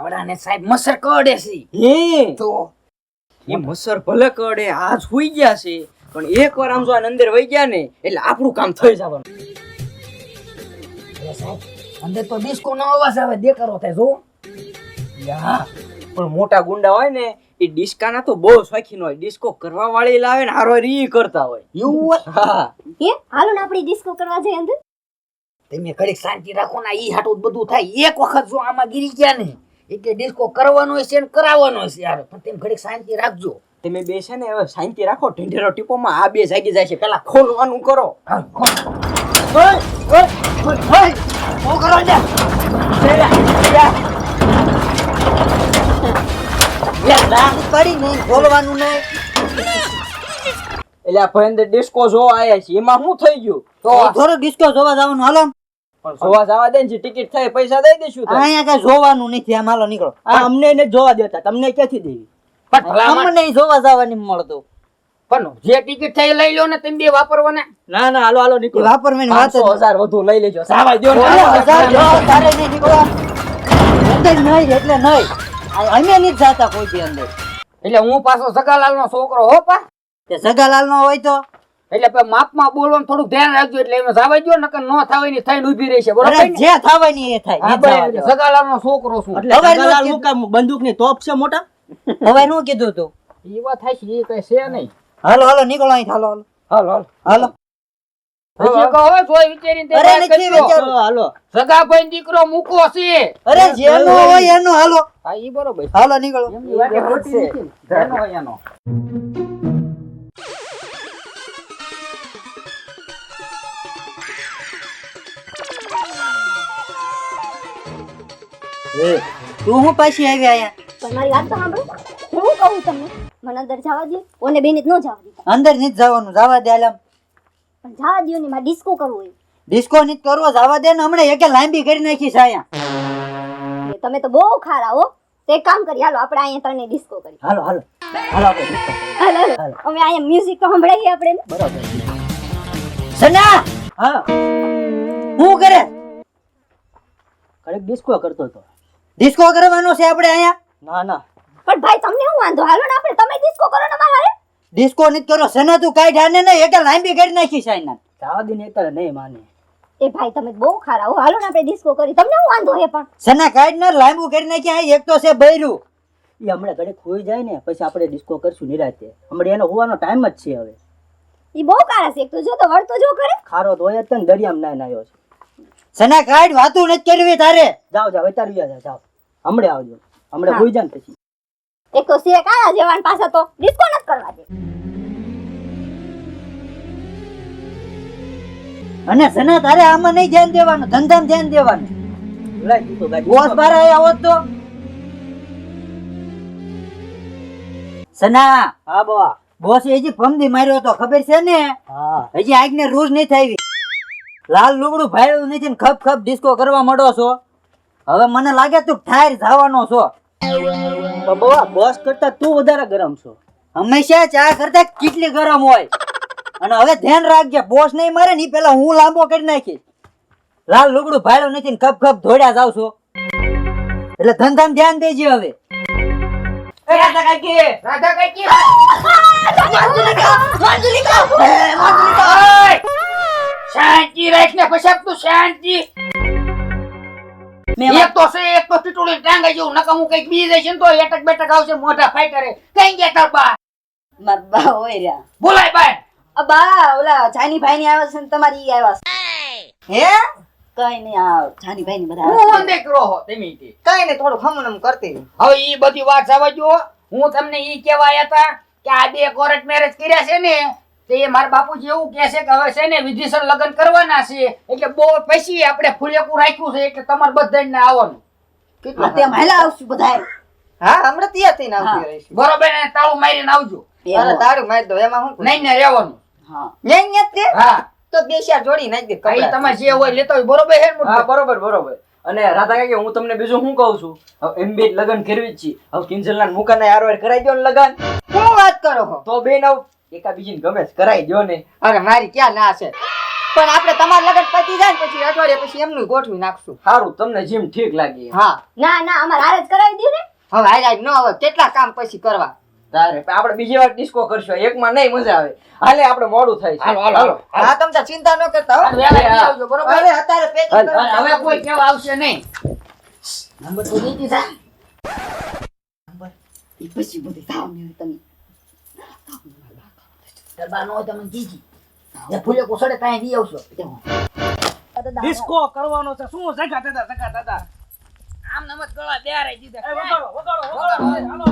આવડાને સાહેબ મસર કરડે છે. હે તો એ મસર ભલે કરડે આજ હોઈ ગયા છે પણ એકવાર આમ જો આ અંદર વહી ગયા ને એટલે આપણું કામ થઈ જવાનું. અરે સાહેબ અંદર તો ડિસ્કો નો અવાજ આવે દેકારો થાય જો. યા પણ મોટા ગુંડા હોય ને એ ડિસ્કાના તો બહુ શોખીન હોય. ડિસ્કો કરવા વાળી લાવે ને હારો રી કરતા હોય. એવું હોય હા હે હાલો ને આપણે ડિસ્કો કરવા જઈએ અંદર. તમે ઘડીક શાંતિ રાખો ને ઈ હાટું બધું થાય. એક વખત જો આમાં ગીરી ગયા ને એટલે ડિસ્કો કરવાનો છે ને કરાવવાનો છે યાર. પણ તમે ઘડીક શાંતિ રાખજો. તમે બે છે ને હવે શાંતિ રાખો. ઢેઢેરો ટીપોમાં આ બે જાગી જાય છે. પેલા ખોલવાનું કરો. હા, ખોલ. ઓય ઓય ઓય શું કરો લે? પડી નહીં ખોલવાનું નહીં. એટલે આ ભાઈ અંદર ડિસ્કો જોવા આયા છે એમાં શું થઈ ગયું? તો થોડો ડિસ્કો જોવા જવાનું હાલો. પણ જોવા જવા દે ને જે ટિકિટ થાય પૈસા દઈ દઈશું તો. અહીંયા કઈ જોવાનું નથી આમ હાલો નીકળો. અમને એને જોવા દેતા તમને ક્યાંથી દેવી? પણ ભલામણ અમને જોવા જવાની મળતું. પણ જે ટિકિટ થઈ લઈ લો ને તમે બે વાપરવાના. ના ના હાલો હાલો એ નીકળો. વાપરવાની વાત જ 500,000 વધુ લઈ લેજો. સાવા દ્યો ને. હાલો, 1000 જો, તારે નહીં નીકળો. અંદર નહીં એટલે નહીં. અમે નથી જાતા કોઈ દી અંદર. એટલે હું પાછો સગાલાલ નો છોકરો હો પા. તે સગાલાલ નો હોય તો એટલે પછી માપમાં બોલવાનું થોડું ધ્યાન રાખજો. એટલે એમાં જવા દો નકર નો થાવે ની થઈને ઊભી રહેશે બરોબર અરે ને? જે થવાની એ થાય. હા, એ જવા બરાબર. દો. સગાલાલ નો છોકરો છું. એટલે હવે સગાલાલ નો હું કામ બંદૂકની તોપ છે મોટા? હવે શું કીધું તું? ઈ વાત થાય છે એ કઈ છે નહીં. હાલો હાલો નીકળો અહીં હાલો હાલો હાલો હાલો હાલો. હજી કહો જોઈ વિચારીને તે અરે વાત નથી કરજો. વિચાર- હાલો સગા ભાઈ દીકરો મૂકો છે. અરે જેનો હોય એનો હાલો હા ઈ બરોબર. હાલો નીકળો. એમની વાત ખોટી નથી. એનો હોય એનો. તું હું પાછી આવી આયા? પણ મારી વાત તો સાંભળો. હું કહું તમને મને અંદર જવા દો. ઓને બેને જ ન જવા દીધા. અંદર નથી જવાનું જવા દે આલમ. પણ જવા દો ને મારે ડિસ્કો કરવું હોય. ડિસ્કો નથી કરવો જવા દે ને હમણાં એકે લાંબી કરી નાખી છે અહીંયા. એ તમે તો બહુ ખારા હો. તો એક કામ કરી હાલો આપણે અહીંયા તને ડિસ્કો કરી. હાલો હાલો હાલો આપણે disco. હાલો હાલો અમે અહીંયા મ્યુઝિક તો સંભળાઈએ આપણે. સના હા શું કરે? કડક ડિસ્કો કરતો હતો. ડિસ્કો કરવાનો છે આપણે અહીંયા. ના ના પણ ભાઈ તમને શું વાંધો? હાલો ને આપણે તમે ડિસ્કો કરો ને મારા હારે. ડિસ્કો નથી કરો સના તું કાઈ ઢાને ને એકે લાંબી કરી નાખી છે અહીંયા. જવા દે ને એકતા નહીં માને. એ ભાઈ તમે બહુ ખારા હો. હાલો ને આપણે ડિસ્કો કરી. તમને શું વાંધો હે પણ? સના કાઈ ને લાંબુ કરી નાખી આ એક તો છે બૈરું. એ હમણાં ઘડીક ખોઈ જાય ને પછી આપણે ડિસ્કો કરશું નિરાતે. હમણાં એનો હોવાનો ટાઈમ જ છે હવે. એ બહુ ખારા છે. એક તો જો તો વળતો જો કરે. ખારો તો હોય જ ને દરિયામાં નાઈને આવ્યો છે. સના કાઈ વાતું નથી કરવી તારે. જાઓ જાઓ અત્યારે વ્યા જાઓ. હમણાં આવજો. હમણાં હોઈ જાય ને પછી. એક તો છે કારા જેવાન પાસે તો ડિસ્કો નથી કરવા દે. અને સના તારે આમાં નહીં ધ્યાન દેવાનું ધંધામાં ધ્યાન દેવાનું. લઈ તું તો ગાડી. બોસ બાર આયા હોત તો સના હા બવા. બોસ હજી ફમદી માર્યો તો ખબર છે ને? હા હજી આજને રોજ નહીં થઈ. લાલ લુગડું ભાડ્યું નથી ને ખપ ખપ ડિસ્કો કરવા માંડો છો. હવે મને લાગે તું ઠાર જવાનો છો. બવા બોસ કરતા તું વધારે ગરમ છો. હંમેશા ચા કરતા કેટલી ગરમ હોય. અને હવે ધ્યાન રાખજે બોસ નહીં મારે ને ઈ પેલા હું લાંબો કરી નાખીશ. લાલ લુગડું ભાડ્યું નથી ને ખપ ખપ ધોડ્યા જાવ છો એટલે ધંધામાં ધ્યાન દેજે હવે. રાધા કાકી. શાંતિ રાખ ને પછી તું શાંતિ. એક તો છે એક તો ટીટુડી ટાંગાઈ જેવું નકા હું કઈક બી જાય છે ને તો એટક બેટક આવશે મોઢા ફાઈટરે. કઈ ગયા તાર બા? બા હોય રહ્યા. બોલાય બાય. બા ઓલા જાની ભાઈ ની આવ્યા છે ને તમારી ઈ આવ્યા છે. હે કઈ નહીં આ જાની ભાઈ ની બધા હું દીકરો હો તમે ઈ. કઈ નહીં થોડું ખમણમ કરતી. હવે ઈ બધી વાત જવા દો. હું તમને ઈ કહેવા આયા તા કે આ બે કોર્ટ મેરેજ કર્યા છે ને તે મારા બાપુજી એવું કહે છે કે હવે છે ને વિધિસર લગ્ન કરવાના છે એટલે બહુ પછી આપણે ફૂલેકું રાખ્યું છે એટલે તમારે બધાને આવવાનું. આ તેમ હાલા આવશું બધાય. હા હમણાં તૈયાર થઈને આવતી રહીશું. બરોબર ને તાળું મારીને આવજો. અરે તાળું મારી દો એમાં હું નહીં ને રહેવાનું. હા ન્યા તે હા તો બે ચાર જોડી નાખી દે. કઈ તમારે જે હોય લેતો હોય બરોબર છે ને હા મોટો? બરોબર બરોબર. અને રાધા કાકી હું તમને બીજું શું કહું છું હવે એમ બે લગન કરવી જ છે. હવે કિંજલના મુકાને હારવાર કરાઈ દો ને લગન. શું વાત કરો છો? તો બે નવ એકા બીજીને ગમે છે કરાઈ દો ને. અરે મારી ક્યાં ના છે. પણ આપણે તમારા લગન પતી જાય ને પછી અઠવાડિયા પછી એમનું ગોઠવી નાખશું. સારું, તમને જેમ ઠીક લાગે. હા ના ના અમારે હારે જ કરાવી દો ને. હવે હાલ ન હવે કેટલા કામ પછી કરવા. તારે આપણે બીજી વાર ડિસ્કો કરશું, એકમાં નહીં મજા આવે. હાલે આપણે મોડું થાય છે. હાલો, હાલો, હાલો. હા તમે તાર ચિંતા ન કરતા હો. હાલો, વહેલા જઈ આવજો, બરોબર? હવે અત્યારે પેકિંગ હાલ, કરવા. હવે કોઈ કેવા આવશે નહીં. નંબર તો દીધી છે. એ પછી બધું થાવ ને તમે. ડબ્બા ન હોય તમે કીજી. એ ફૂલે કોસડે ત્યાં દી આવશો. ડિસ્કો કરવાનો છે. શું જગા દાદા આમ નમત ગળા બેહારાઈ દીધા. વગાડો વગાડો વગાડો હાલો.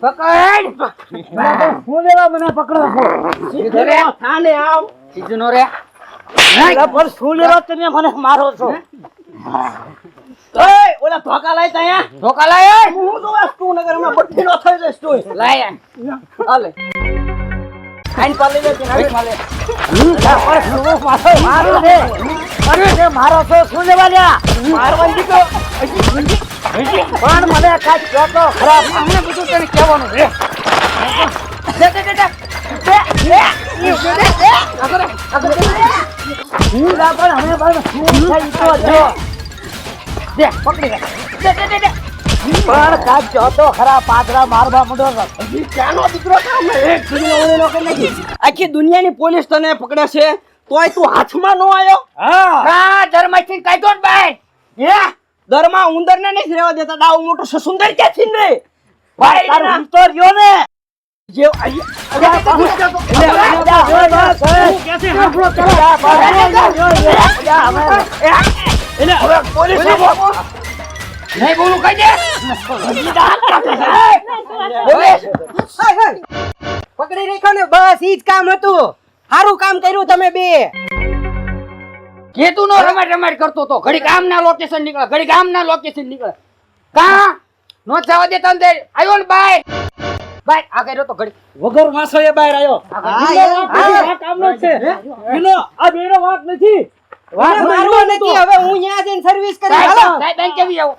પકડ હું લેવા મને પકડો છો સીધો રે થાને આવ સીધું નો રે પર શું લેવા તમે મને મારો છો ઓય ઓલા ધોકા લાય તયા ધોકા લાય હું તો વસ્તુ નગર માં બઠીનો થઈ જઈશ તું લાય હાલે આઈન પાલે લે કે હાલે મારો મારો રે અરે રે મારો છો શું લેવા લ્યા મારવાની દીકરો પણ મને કાંઈ કહો તો ખરાબ અમને બધું તને કહેવાનું છે હું લા પણ અમે બસ શું થઈ તો જો દે પકડી લે પણ કાંઈ કહો તો ખરા પાદરા મારવા મંડો ચાલો દીકરો કામ એક સુધીનો ઓળેલો કે નથી આખી દુનિયાની પોલીસ તને પકડે છે તોય તું હાથમાં નો આવ્યો હા ધર્મથી કાઢો ને ભાઈ હે દરમાં ઉંદરને નહીં રહેવા દેતા દાવ મોટો છે સુંદર ક્યાંથી રે ભાઈ તારું તો રહ્યો ને જે નહીં બોલું કઈ દે પકડી રાખ્યો ને બસ ઈ જ કામ હતું સારું કામ કર્યું તમે બે કેતું નો રમાડ કરતો તો ઘડી ગામના લોકેશન નીકળે ઘડી ગામના લોકેશન નીકળે કા નો જવા દે તંદે આવ્યો ને ભાઈ ભાઈ આ કર્યો તો ઘડી વગર માસો એ બહાર આવ્યો આ કામનો છે એનો આ બેનો વાંક નથી વાહ મારવો નથી હવે હું અહીંયા જઈને સર્વિસ કરી હાલો હાલો સાહેબ બેંક કેવી આવો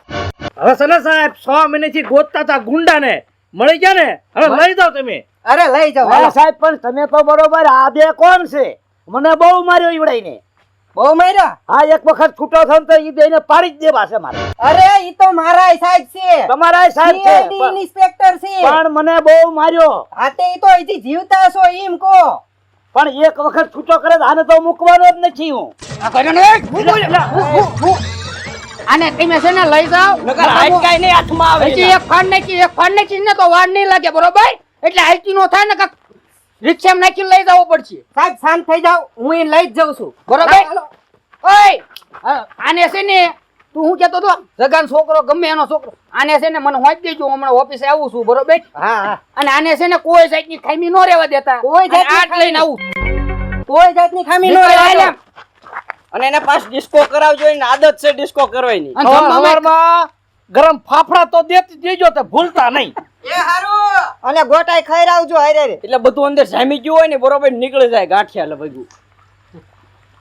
હવે સને સાહેબ 6 મહિનાથી ગોતતા હતા ગુંડાને મળી ગયા ને હવે લઈ જાઓ તમે અરે લઈ જાઓ અરે સાહેબ પણ તમે તો બરોબર આ બે કોણ છે મને બહુ માર્યો ઈવડાઈને બહુ માર્યા આ એક વખત છૂટો થયો તો ઈ બેને પાડી જ દેવા છે મારે અરે ઈ તો મારા સાહેબ છે તમારા સાહેબ છે CID ઇન્સ્પેક્ટર છે પણ મને બહુ માર્યો આતે ઈ તો અહીંથી જીવતા છો એમ કો પણ એક વખત છૂટો કરે તો આને તો મૂકવાનો જ નથી હું આ કર્યો ને આને તમે છે ને લઈ જાઓ નકર હાથ કાઈ નહીં હાથમાં આવે હજી એક ફાડ નાખી ને તો વાર નહીં લાગે બરોબર એટલે હાલતી નો થાય ને કાક રિક્ષામાં નાખીને લઈ જવો પડશે સાહેબ શાંત થઈ જાવ હું એને લઈ જ જાઉં છું બરોબર ઓય આને છે ને તું હું કહેતો તો જગાન છોકરો ગમે એનો છોકરો આને છે ને મને હોઈ દેજો હમણાં ઓફિસે આવું છું બરોબર હા હા અને આને છે ને કોઈ જાતની ખામી નો રહેવા દેતા કોઈ જાતની આટ લઈને આવું કોઈ જાતની ખામી ન નીકળ રહેવા આલે. દો. અને એને પાસ ડિસ્કો કરાવજો એને આદત છે ડિસ્કો કરવાની અને જમવામાં સવારમાં ગરમ ફાફડા તો દેજો તો ભૂલતા નહીં અને ગોટાઈ ખાઈ આવજો હારે એટલે બધું અંદર જામી ગયું હોય ને બરોબર નીકળી જાય ગાંઠિયા લબડ્યું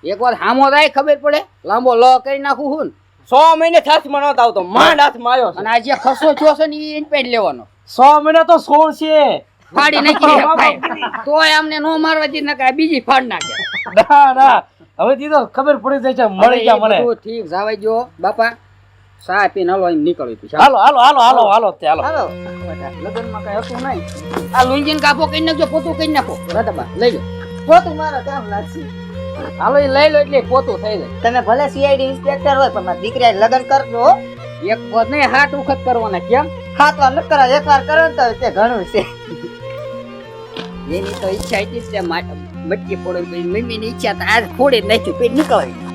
એક વાર હામો થાય ખબર પડે લાંબો લ કરી નાખું હું 100 મહિને હાથમાં નહોતો આવતો માંડ હાથમાં આવ્યો છે અને આ જે ખસો થયો છે ને એ પેડ લેવાનો 100 મહિના તો 16 છે ફાડી નાખી ભાઈ તોય અમને નો મારવા દી નકા બીજી ફાડ નાખે ના ના હવે દીધો ખબર પડી જાય છે મળી ગયા મને બધું ઠીક જાવાઈ જો બાપા સા પીને હાલો અહીં નીકળી તું હાલો હાલો હાલો હાલો હાલો તે હાલો લગનમાં કઈ હતું નહીં આ લુંજીન કાપો કરી નાખજો પોતું કરી નાખો રાધાબા લઈ લો પોતું મારા કામ લાગશે હાલો એ લઈ લો એટલે પોતું થઈ જાય તમે ભલે CID ઇન્સ્પેક્ટર હોય પણ મારા દીકરા લગ્ન કરજો એક વખત નહીં 7 વખત કરવાના કેમ હા તો ન કરા એકવાર કરો ને તો તે ઘણું છે એની તો ઈચ્છા હતી તે મટકી ફોડે મમ્મી ની ઈચ્છા તો આજ ફોડે જ નાખ્યું પેટ નીકળી